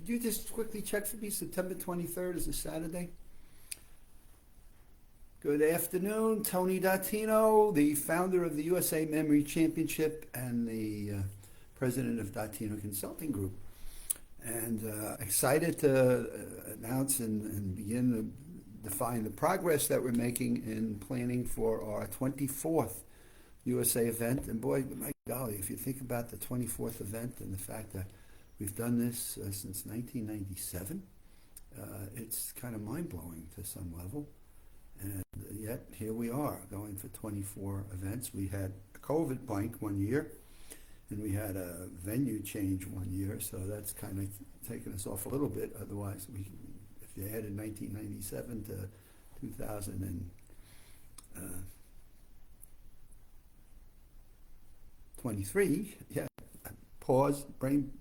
Could you just quickly check for me? September 23rd is a Saturday. Good afternoon, Tony Dattino, the founder of the USA Memory Championship and the president of Dattino Consulting Group. And excited to announce and begin to define the progress that we're making in planning for our 24th USA event. And boy, my golly, if you think about the 24th event and the fact that we've done this since 1997, it's kind of mind-blowing to some level. And yet, here we are, going for 24 events. We had a COVID blank one year, and we had a venue change one year, so that's kind of taken us off a little bit. Otherwise, if you added 1997 to 2023, pause, brain,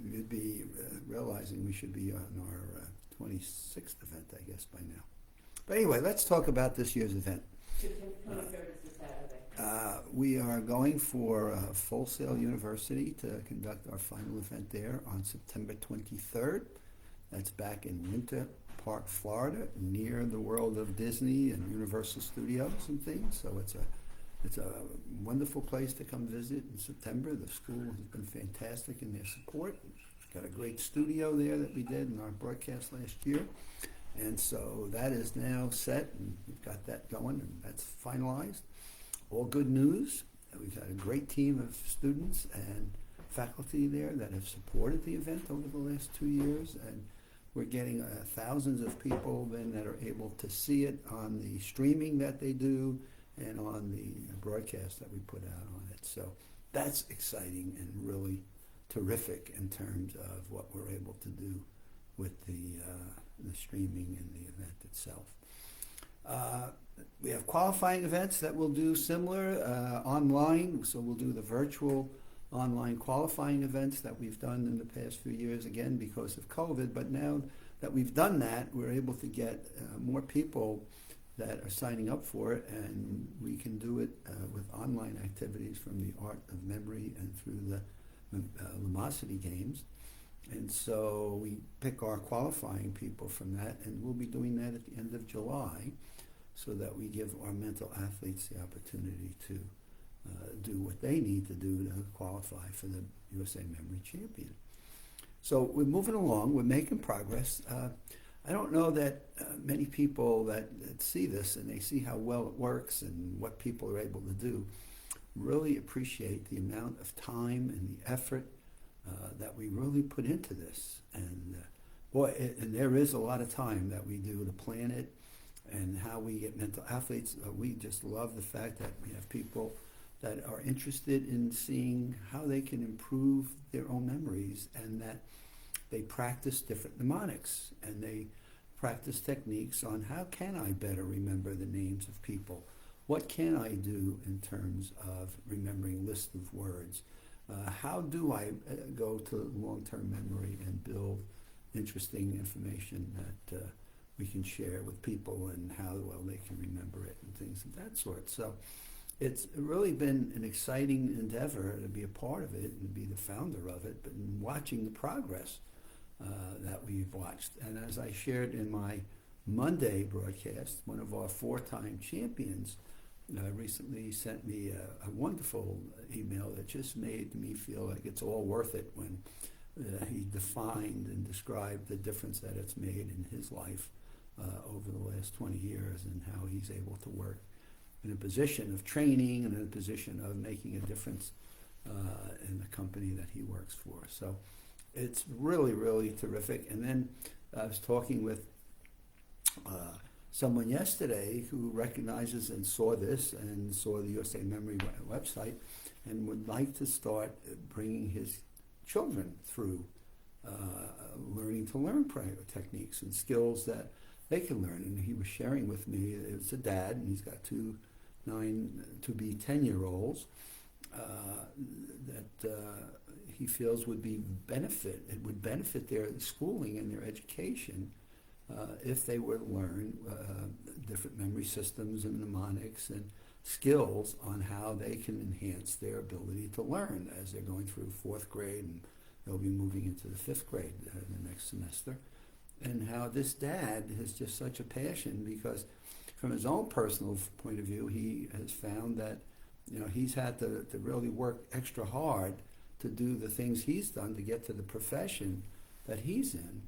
you'd be realizing we should be on our 26th event, I guess, by now. But anyway, let's talk about this year's event. We are going for Full Sail University to conduct our final event there on September 23rd. That's back in Winter Park, Florida, near the world of Disney and Universal Studios and things. So it's a wonderful place to come visit in September. The school has been fantastic in their support. Got a great studio there that we did in our broadcast last year. And so that is now set, and we've got that going, and that's finalized. All good news. We've got a great team of students and faculty there that have supported the event over the last 2 years, and we're getting thousands of people then that are able to see it on the streaming that they do and on the broadcast that we put out on it. So that's exciting and really terrific in terms of what we're able to do with the streaming and the event itself. We have qualifying events that we'll do similar online, so we'll do the virtual online qualifying events that we've done in the past few years, again because of COVID, but now that we've done that, we're able to get more people that are signing up for it, and we can do it with online activities from the Art of Memory and through the Lumosity Games. And so we pick our qualifying people from that, and we'll be doing that at the end of July so that we give our mental athletes the opportunity to do what they need to do to qualify for the USA Memory Champion. So we're moving along, we're making progress. I don't know that many people that see this and they see how well it works and what people are able to do really appreciate the amount of time and the effort that we really put into this. And and there is a lot of time that we do to plan it and how we get mental athletes. We just love the fact that we have people that are interested in seeing how they can improve their own memories, and that they practice different mnemonics and they practice techniques on how can I better remember the names of people. What can I do in terms of remembering lists of words? How do I go to long-term memory and build interesting information that we can share with people, and how well they can remember it and things of that sort. So it's really been an exciting endeavor to be a part of it and be the founder of it, but in watching the progress that we've watched. And as I shared in my Monday broadcast, one of our 4-time champions recently sent me a wonderful email that just made me feel like it's all worth it when he defined and described the difference that it's made in his life over the last 20 years, and how he's able to work in a position of training and in a position of making a difference in the company that he works for. So it's really, really terrific. And then I was talking with someone yesterday who recognizes and saw this and saw the USA Memory website and would like to start bringing his children through learning to learn techniques and skills that they can learn. And he was sharing with me, it's a dad, and he's got two 10-year-olds that he feels would benefit their schooling and their education if they were to learn different memory systems and mnemonics and skills on how they can enhance their ability to learn as they're going through 4th grade and They'll be moving into the 5th grade the next semester. And how this dad has just such a passion because from his own personal point of view, he has found that, he's had to really work extra hard to do the things he's done to get to the profession that he's in.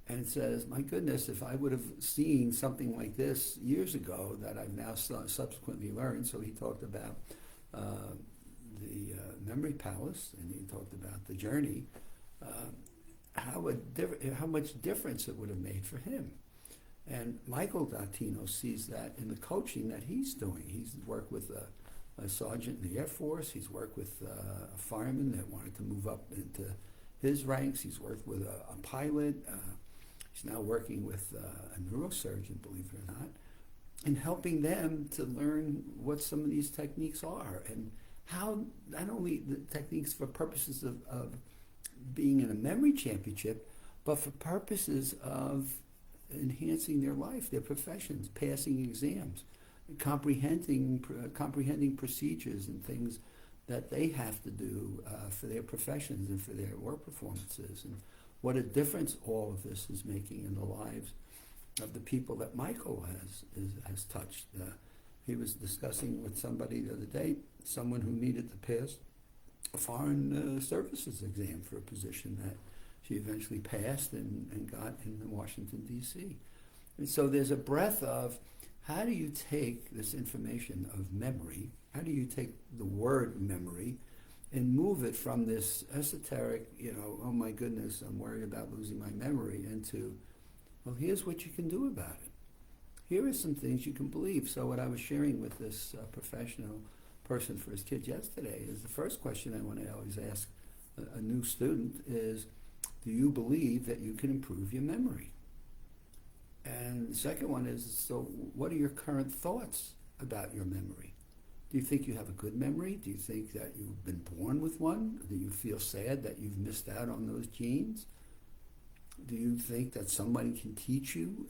And says, my goodness, if I would have seen something like this years ago that I've now subsequently learned. So he talked about the Memory Palace, and he talked about the journey, how much difference it would have made for him. And Michael Datino sees that in the coaching that he's doing. He's worked with a sergeant in the Air Force. He's worked with a fireman that wanted to move up into his ranks. He's worked with a pilot. He's now working with a neurosurgeon, believe it or not, and helping them to learn what some of these techniques are and how not only the techniques for purposes of being in a memory championship, but for purposes of enhancing their life, their professions, passing exams, comprehending procedures and things that they have to do for their professions and for their work performances, and what a difference all of this is making in the lives of the people that Michael has touched. He was discussing with somebody the other day, someone who needed to pass a foreign services exam for a position that she eventually passed and got in Washington, D.C. And so there's a breadth of how do you take this information of memory, how do you take the word memory and move it from this esoteric, oh my goodness, I'm worried about losing my memory, into, well, here's what you can do about it. Here are some things you can believe. So what I was sharing with this professional person for his kids yesterday is the first question I want to always ask a new student is, do you believe that you can improve your memory? And the second one is, so what are your current thoughts about your memory? Do you think you have a good memory? Do you think that you've been born with one? Do you feel sad that you've missed out on those genes? Do you think that somebody can teach you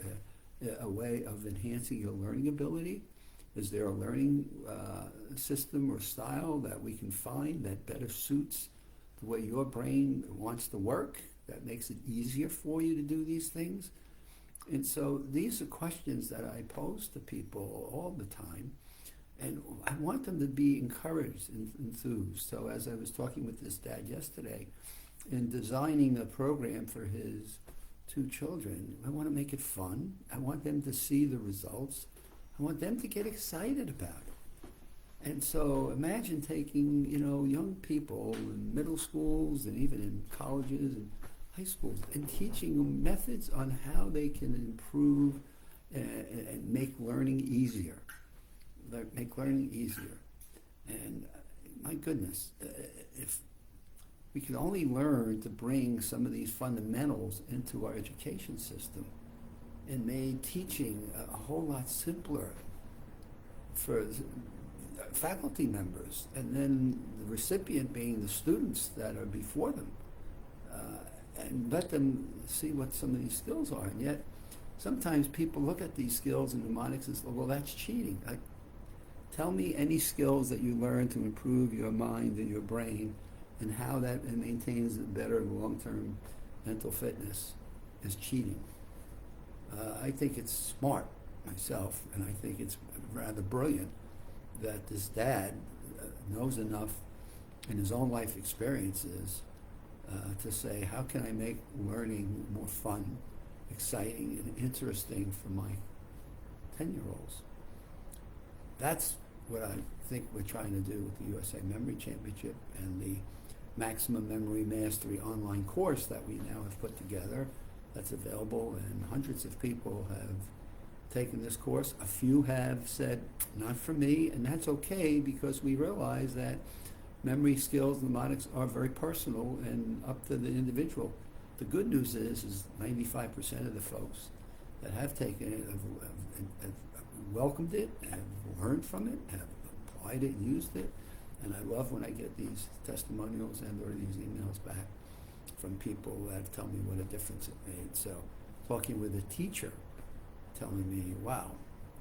a way of enhancing your learning ability? Is there a learning system or style that we can find that better suits the way your brain wants to work, that makes it easier for you to do these things? And so these are questions that I pose to people all the time. And I want them to be encouraged and enthused. So as I was talking with this dad yesterday, in designing a program for his 2 children, I want to make it fun. I want them to see the results. I want them to get excited about it. And so imagine taking, young people in middle schools and even in colleges and high schools and teaching them methods on how they can improve and make learning easier. Make learning easier. And my goodness, if we could only learn to bring some of these fundamentals into our education system and made teaching a whole lot simpler for faculty members, and then the recipient being the students that are before them, and let them see what some of these skills are. And yet, sometimes people look at these skills in mnemonics and say, well, that's cheating. Tell me any skills that you learn to improve your mind and your brain and how that maintains a better long-term mental fitness is cheating. I think it's smart myself, and I think it's rather brilliant that this dad knows enough in his own life experiences to say, how can I make learning more fun, exciting, and interesting for my 10-year-olds? That's what I think we're trying to do with the USA Memory Championship and the Maximum Memory Mastery online course that we now have put together that's available, and hundreds of people have taken this course. A few have said, not for me, and that's okay because we realize that memory skills, mnemonics are very personal and up to the individual. The good news is 95% of the folks that have taken it have welcomed it, have learned from it, have applied it and used it. And I love when I get these testimonials and or these emails back from people that tell me what a difference it made. So talking with a teacher telling me, wow,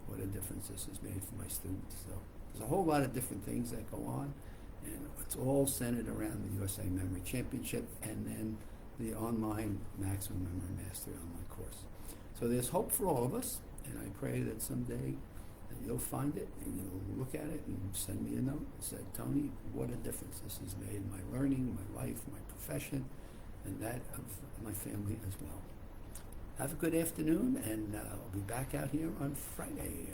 what a difference this has made for my students. So there's a whole lot of different things that go on. And it's all centered around the USA Memory Championship and then the online Maximum Memory Mastery online course. So there's hope for all of us, and I pray that someday that you'll find it and you'll look at it and send me a note and say, Tony, what a difference this has made in my learning, my life, my profession, and that of my family as well. Have a good afternoon, and I'll be back out here on Friday.